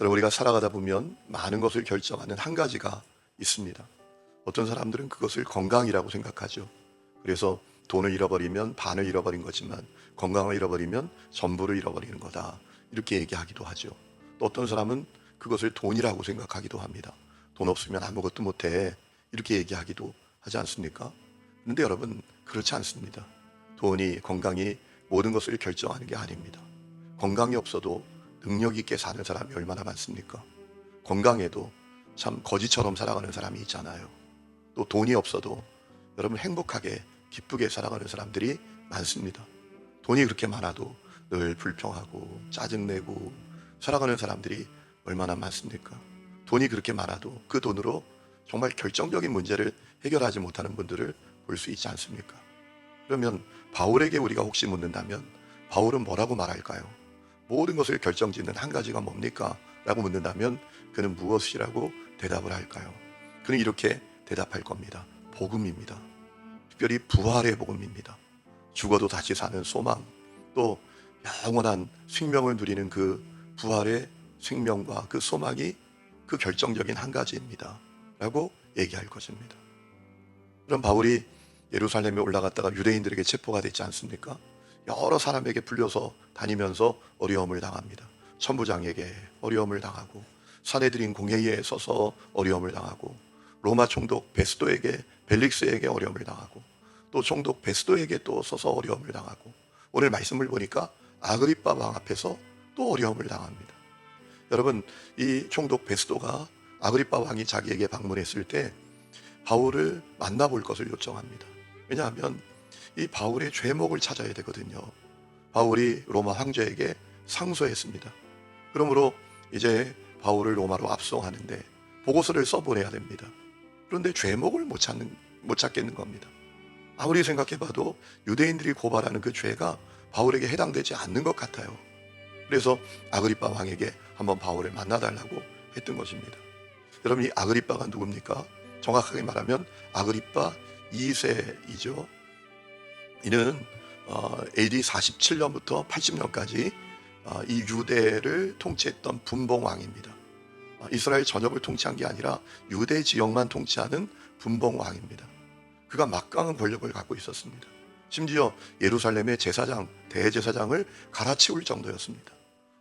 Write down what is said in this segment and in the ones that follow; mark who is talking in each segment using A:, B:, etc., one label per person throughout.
A: 여러분, 우리가 살아가다 보면 많은 것을 결정하는 한 가지가 있습니다. 어떤 사람들은 그것을 건강이라고 생각하죠. 그래서 돈을 잃어버리면 반을 잃어버린 거지만 건강을 잃어버리면 전부를 잃어버리는 거다, 이렇게 얘기하기도 하죠. 또 어떤 사람은 그것을 돈이라고 생각하기도 합니다. 돈 없으면 아무것도 못해, 이렇게 얘기하기도 하지 않습니까? 그런데 여러분, 그렇지 않습니다. 돈이, 건강이 모든 것을 결정하는 게 아닙니다. 건강이 없어도 능력 있게 사는 사람이 얼마나 많습니까? 건강해도 참 거지처럼 살아가는 사람이 있잖아요. 또 돈이 없어도 여러분 행복하게 기쁘게 살아가는 사람들이 많습니다. 돈이 그렇게 많아도 늘 불평하고 짜증내고 살아가는 사람들이 얼마나 많습니까? 돈이 그렇게 많아도 그 돈으로 정말 결정적인 문제를 해결하지 못하는 분들을 볼 수 있지 않습니까? 그러면 바울에게 우리가 혹시 묻는다면 바울은 뭐라고 말할까요? 모든 것을 결정짓는 한 가지가 뭡니까? 라고 묻는다면 그는 무엇이라고 대답을 할까요? 그는 이렇게 대답할 겁니다. 복음입니다. 특별히 부활의 복음입니다. 죽어도 다시 사는 소망, 또 영원한 생명을 누리는 그 부활의 생명과 그 소망이 그 결정적인 한 가지입니다. 라고 얘기할 것입니다. 그럼 바울이 예루살렘에 올라갔다가 유대인들에게 체포가 됐지 않습니까? 여러 사람에게 불려서 다니면서 어려움을 당합니다. 천부장에게 어려움을 당하고, 사내들인 공회의에 서서 어려움을 당하고, 로마 총독 베스도에게, 벨릭스에게 어려움을 당하고, 또 총독 베스도에게 또 서서 어려움을 당하고, 오늘 말씀을 보니까 아그리빠 왕 앞에서 또 어려움을 당합니다. 여러분, 이 총독 베스도가 아그리빠 왕이 자기에게 방문했을 때 바울을 만나볼 것을 요청합니다. 왜냐하면 이 바울의 죄목을 찾아야 되거든요. 바울이 로마 황제에게 상소했습니다. 그러므로 이제 바울을 로마로 압송하는데 보고서를 써보내야 됩니다. 그런데 죄목을 못 찾겠는 겁니다. 아무리 생각해봐도 유대인들이 고발하는 그 죄가 바울에게 해당되지 않는 것 같아요. 그래서 아그리빠 왕에게 한번 바울을 만나달라고 했던 것입니다. 여러분, 이 아그리빠가 누굽니까? 정확하게 말하면 아그리빠 2세이죠. 이는 AD 47년부터 80년까지 이 유대를 통치했던 분봉왕입니다. 이스라엘 전역을 통치한 게 아니라 유대 지역만 통치하는 분봉왕입니다. 그가 막강한 권력을 갖고 있었습니다. 심지어 예루살렘의 제사장, 대제사장을 갈아치울 정도였습니다.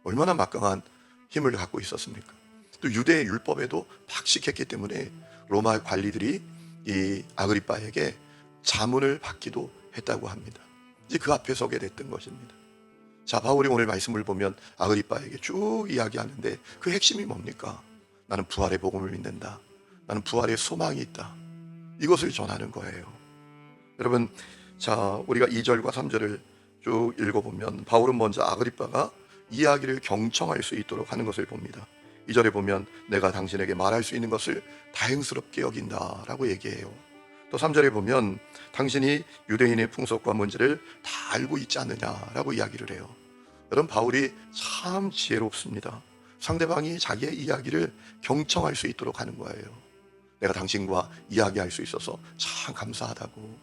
A: 얼마나 막강한 힘을 갖고 있었습니까? 또 유대의 율법에도 박식했기 때문에 로마 관리들이 이 아그리빠에게 자문을 받기도 했다고 합니다. 이제 그 앞에 서게 됐던 것입니다. 자, 바울이 오늘 말씀을 보면 아그리빠에게 쭉 이야기하는데 그 핵심이 뭡니까? 나는 부활의 복음을 믿는다. 나는 부활의 소망이 있다. 이것을 전하는 거예요. 여러분, 자, 우리가 2절과 3절을 쭉 읽어보면 바울은 먼저 아그리빠가 이야기를 경청할 수 있도록 하는 것을 봅니다. 2절에 보면 내가 당신에게 말할 수 있는 것을 다행스럽게 여긴다 라고 얘기해요. 또 3절에 보면 당신이 유대인의 풍속과 문제를 다 알고 있지 않느냐라고 이야기를 해요. 여러분, 바울이 참 지혜롭습니다. 상대방이 자기의 이야기를 경청할 수 있도록 하는 거예요. 내가 당신과 이야기할 수 있어서 참 감사하다고.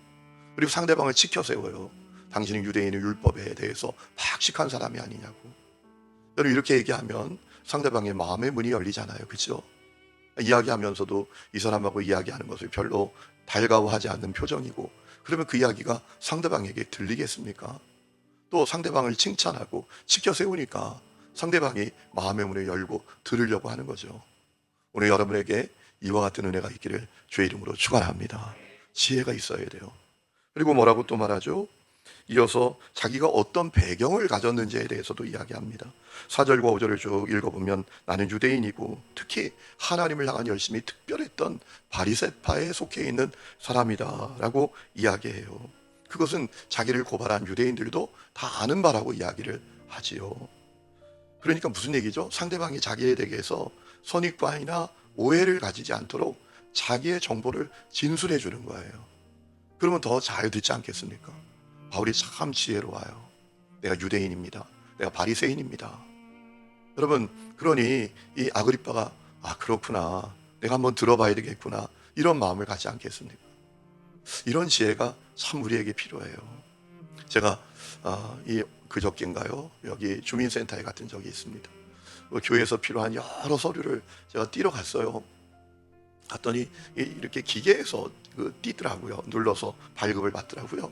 A: 그리고 상대방을 지켜 세워요. 당신은 유대인의 율법에 대해서 박식한 사람이 아니냐고. 여러분, 이렇게 얘기하면 상대방의 마음의 문이 열리잖아요. 그렇죠? 이야기하면서도 이 사람하고 이야기하는 것을 별로 달가워하지 않는 표정이고, 그러면 그 이야기가 상대방에게 들리겠습니까? 또 상대방을 칭찬하고 지켜 세우니까 상대방이 마음의 문을 열고 들으려고 하는 거죠. 오늘 여러분에게 이와 같은 은혜가 있기를 주의 이름으로 축원합니다. 지혜가 있어야 돼요. 그리고 뭐라고 또 말하죠? 이어서 자기가 어떤 배경을 가졌는지에 대해서도 이야기합니다. 4절과 5절을 쭉 읽어보면 나는 유대인이고 특히 하나님을 향한 열심이 특별했던 바리새파에 속해 있는 사람이다 라고 이야기해요. 그것은 자기를 고발한 유대인들도 다 아는 바라고 이야기를 하지요. 그러니까 무슨 얘기죠? 상대방이 자기에 대해서 선입관이나 오해를 가지지 않도록 자기의 정보를 진술해 주는 거예요. 그러면 더 잘 듣지 않겠습니까? 바울이 참 지혜로워요. 내가 유대인입니다. 내가 바리새인입니다. 여러분, 그러니 이 아그리빠가 그렇구나, 내가 한번 들어봐야 되겠구나, 이런 마음을 갖지 않겠습니까? 이런 지혜가 참 우리에게 필요해요. 제가 그저께인가요? 여기 주민센터에 갔던 적이 있습니다. 교회에서 필요한 여러 서류를 제가 띄러 갔어요. 갔더니 이렇게 기계에서 띄더라고요. 눌러서 발급을 받더라고요.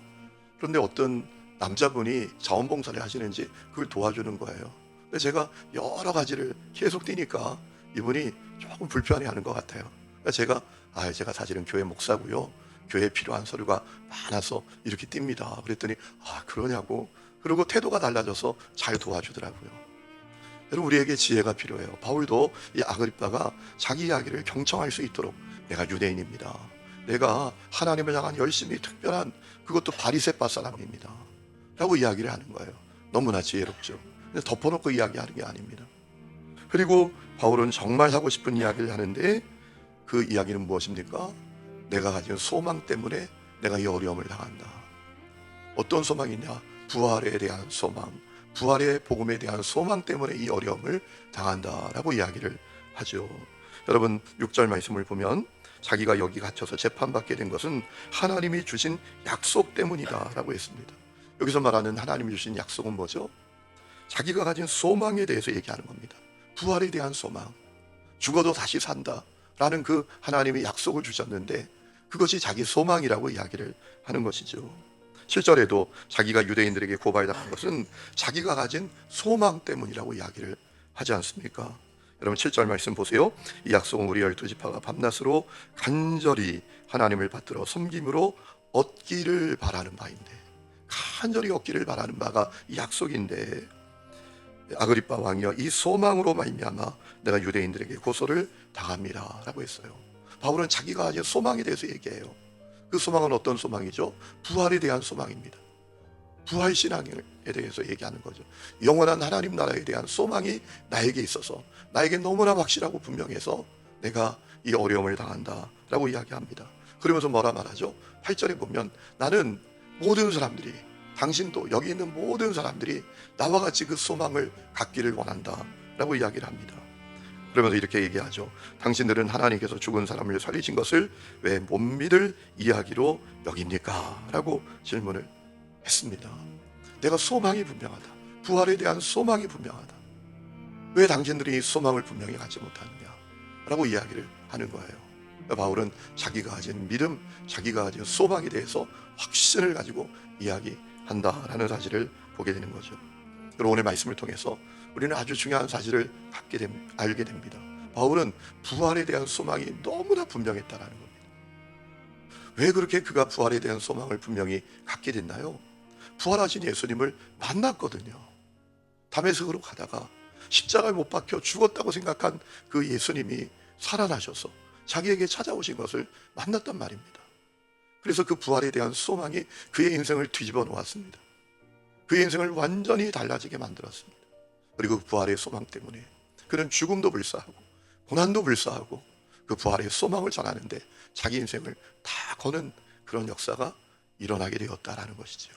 A: 그런데 어떤 남자분이 자원봉사를 하시는지 그걸 도와주는 거예요. 근데 제가 여러 가지를 계속 띄니까 이분이 조금 불편해하는 것 같아요. 그러니까 제가 사실은 교회 목사고요. 교회에 필요한 서류가 많아서 이렇게 띱니다. 그랬더니 그러냐고. 그리고 태도가 달라져서 잘 도와주더라고요. 여러분, 우리에게 지혜가 필요해요. 바울도 이 아그리빠가 자기 이야기를 경청할 수 있도록 내가 유대인입니다. 내가 하나님을 향한 열심히 특별한 그것도 바리새파 사람입니다. 라고 이야기를 하는 거예요. 너무나 지혜롭죠. 근데 덮어놓고 이야기하는 게 아닙니다. 그리고 바울은 정말 하고 싶은 이야기를 하는데 그 이야기는 무엇입니까? 내가 가진 소망 때문에 내가 이 어려움을 당한다. 어떤 소망이냐? 부활에 대한 소망, 부활의 복음에 대한 소망 때문에 이 어려움을 당한다라고 이야기를 하죠. 여러분, 6절 말씀을 보면 자기가 여기 갇혀서 재판받게 된 것은 하나님이 주신 약속 때문이다라고 했습니다. 여기서 말하는 하나님이 주신 약속은 뭐죠? 자기가 가진 소망에 대해서 얘기하는 겁니다. 부활에 대한 소망, 죽어도 다시 산다라는 그 하나님이 약속을 주셨는데 그것이 자기 소망이라고 이야기를 하는 것이죠. 7절에도 자기가 유대인들에게 고발당한 것은 자기가 가진 소망 때문이라고 이야기를 하지 않습니까? 여러분, 7절 말씀 보세요. 이 약속은 우리 12지파가 밤낮으로 간절히 하나님을 받들어 섬김으로 얻기를 바라는 바인데, 간절히 얻기를 바라는 바가 이 약속인데, 아그리빠 왕이여, 이 소망으로 말미암아 내가 유대인들에게 고소를 당합니다 라고 했어요. 바울은 자기가 가진 소망에 대해서 얘기해요. 그 소망은 어떤 소망이죠? 부활에 대한 소망입니다. 부활신앙에 대해서 얘기하는 거죠. 영원한 하나님 나라에 대한 소망이 나에게 있어서 나에게 너무나 확실하고 분명해서 내가 이 어려움을 당한다라고 이야기합니다. 그러면서 뭐라 말하죠? 8절에 보면 나는 모든 사람들이, 당신도 여기 있는 모든 사람들이 나와 같이 그 소망을 갖기를 원한다라고 이야기를 합니다. 그러면서 이렇게 얘기하죠. 당신들은 하나님께서 죽은 사람을 살리신 것을 왜 못 믿을 이야기로 여깁니까? 라고 질문을 했습니다. 내가 소망이 분명하다. 부활에 대한 소망이 분명하다. 왜 당신들이 이 소망을 분명히 갖지 못하느냐? 라고 이야기를 하는 거예요. 바울은 자기가 가진 믿음, 자기가 가진 소망에 대해서 확신을 가지고 이야기한다라는 사실을 보게 되는 거죠. 여러분, 오늘 말씀을 통해서 우리는 아주 중요한 사실을 알게 됩니다. 바울은 부활에 대한 소망이 너무나 분명했다라는 겁니다. 왜 그렇게 그가 부활에 대한 소망을 분명히 갖게 됐나요? 부활하신 예수님을 만났거든요. 다메섹으로 가다가 십자가에 못 박혀 죽었다고 생각한 그 예수님이 살아나셔서 자기에게 찾아오신 것을 만났단 말입니다. 그래서 그 부활에 대한 소망이 그의 인생을 뒤집어 놓았습니다. 그의 인생을 완전히 달라지게 만들었습니다. 그리고 그 부활의 소망 때문에 그는 죽음도 불사하고 고난도 불사하고 그 부활의 소망을 전하는데 자기 인생을 다 거는 그런 역사가 일어나게 되었다라는 것이죠.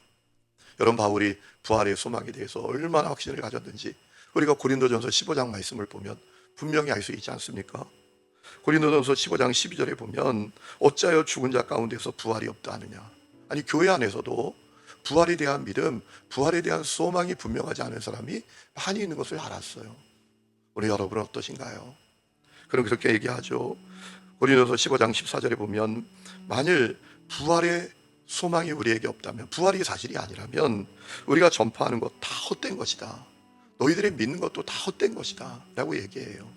A: 여러분, 바울이 부활의 소망에 대해서 얼마나 확신을 가졌는지 우리가 고린도전서 15장 말씀을 보면 분명히 알 수 있지 않습니까? 고린도전서 15장 12절에 보면 어찌하여 죽은 자 가운데서 부활이 없다 하느냐. 아니, 교회 안에서도 부활에 대한 믿음, 부활에 대한 소망이 분명하지 않은 사람이 많이 있는 것을 알았어요. 우리 여러분은 어떠신가요? 그럼 그렇게 얘기하죠. 고린도서 15장 14절에 보면 만일 부활의 소망이 우리에게 없다면, 부활이 사실이 아니라면 우리가 전파하는 것 다 헛된 것이다. 너희들이 믿는 것도 다 헛된 것이다 라고 얘기해요.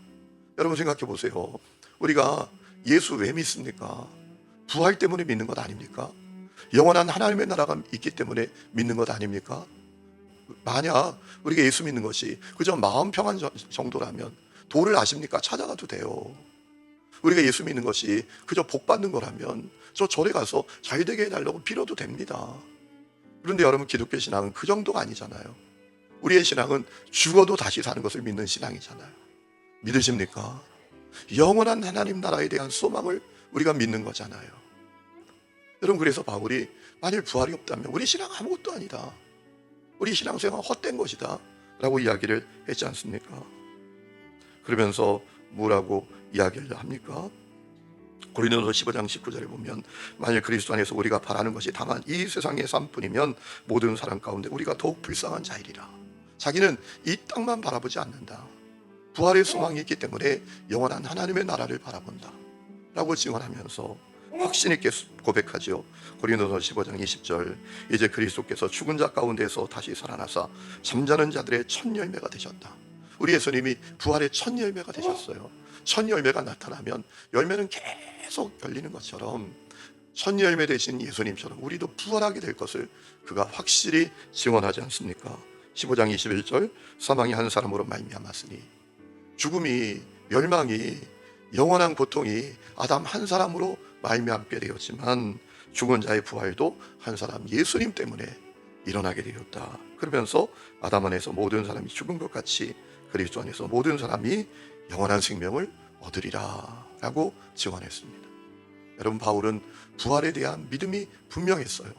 A: 여러분, 생각해 보세요. 우리가 예수 왜 믿습니까? 부활 때문에 믿는 것 아닙니까? 영원한 하나님의 나라가 있기 때문에 믿는 것 아닙니까? 만약 우리가 예수 믿는 것이 그저 마음 평안 정도라면 도를 아십니까? 찾아가도 돼요. 우리가 예수 믿는 것이 그저 복 받는 거라면 저 절에 가서 잘 되게 해달라고 빌어도 됩니다. 그런데 여러분, 기독교 신앙은 그 정도가 아니잖아요. 우리의 신앙은 죽어도 다시 사는 것을 믿는 신앙이잖아요. 믿으십니까? 영원한 하나님 나라에 대한 소망을 우리가 믿는 거잖아요. 여러분, 그래서 바울이 만일 부활이 없다면 우리 신앙 아무것도 아니다, 우리 신앙생활 헛된 것이다 라고 이야기를 했지 않습니까? 그러면서 뭐라고 이야기를 합니까? 고린도서 15장 19절에 보면 만일 그리스도 안에서 우리가 바라는 것이 다만 이 세상의 삶뿐이면 모든 사람 가운데 우리가 더욱 불쌍한 자이리라. 자기는 이 땅만 바라보지 않는다. 부활의 소망이 있기 때문에 영원한 하나님의 나라를 바라본다 라고 증언하면서 확신 있게 고백하죠. 고린도서 15장 20절, 이제 그리스도께서 죽은 자 가운데서 다시 살아나사 잠자는 자들의 첫 열매가 되셨다. 우리 예수님이 부활의 첫 열매가 되셨어요. 첫 열매가 나타나면 열매는 계속 열리는 것처럼 첫 열매 되신 예수님처럼 우리도 부활하게 될 것을 그가 확실히 증언하지 않습니까? 15장 21절, 사망이 한 사람으로 말미암았으니, 죽음이, 멸망이, 영원한 고통이 아담 한 사람으로 말미암게 되었지만 죽은 자의 부활도 한 사람 예수님 때문에 일어나게 되었다. 그러면서 아담 안에서 모든 사람이 죽은 것 같이 그리스도 안에서 모든 사람이 영원한 생명을 얻으리라 라고 증언했습니다. 여러분, 바울은 부활에 대한 믿음이 분명했어요.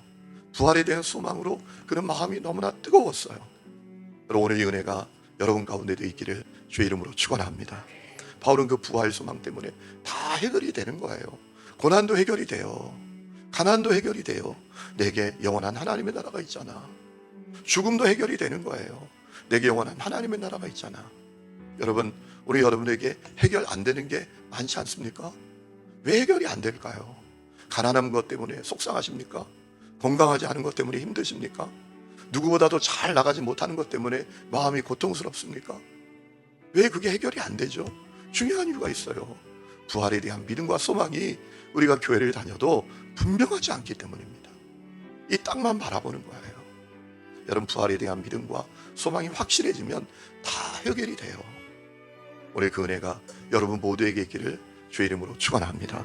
A: 부활에 대한 소망으로 그는 마음이 너무나 뜨거웠어요. 여러분, 오늘 이 은혜가 여러분 가운데도 있기를 주의 이름으로 축원합니다. 바울은 그 부활 소망 때문에 다 해결이 되는 거예요. 고난도 해결이 돼요. 가난도 해결이 돼요. 내게 영원한 하나님의 나라가 있잖아. 죽음도 해결이 되는 거예요. 내게 영원한 하나님의 나라가 있잖아. 여러분, 우리 여러분에게 해결 안 되는 게 많지 않습니까? 왜 해결이 안 될까요? 가난한 것 때문에 속상하십니까? 건강하지 않은 것 때문에 힘드십니까? 누구보다도 잘 나가지 못하는 것 때문에 마음이 고통스럽습니까? 왜 그게 해결이 안 되죠? 중요한 이유가 있어요. 부활에 대한 믿음과 소망이 우리가 교회를 다녀도 분명하지 않기 때문입니다. 이 땅만 바라보는 거예요. 여러분, 부활에 대한 믿음과 소망이 확실해지면 다 해결이 돼요. 오늘 그 은혜가 여러분 모두에게 있기를 주의 이름으로 축원합니다.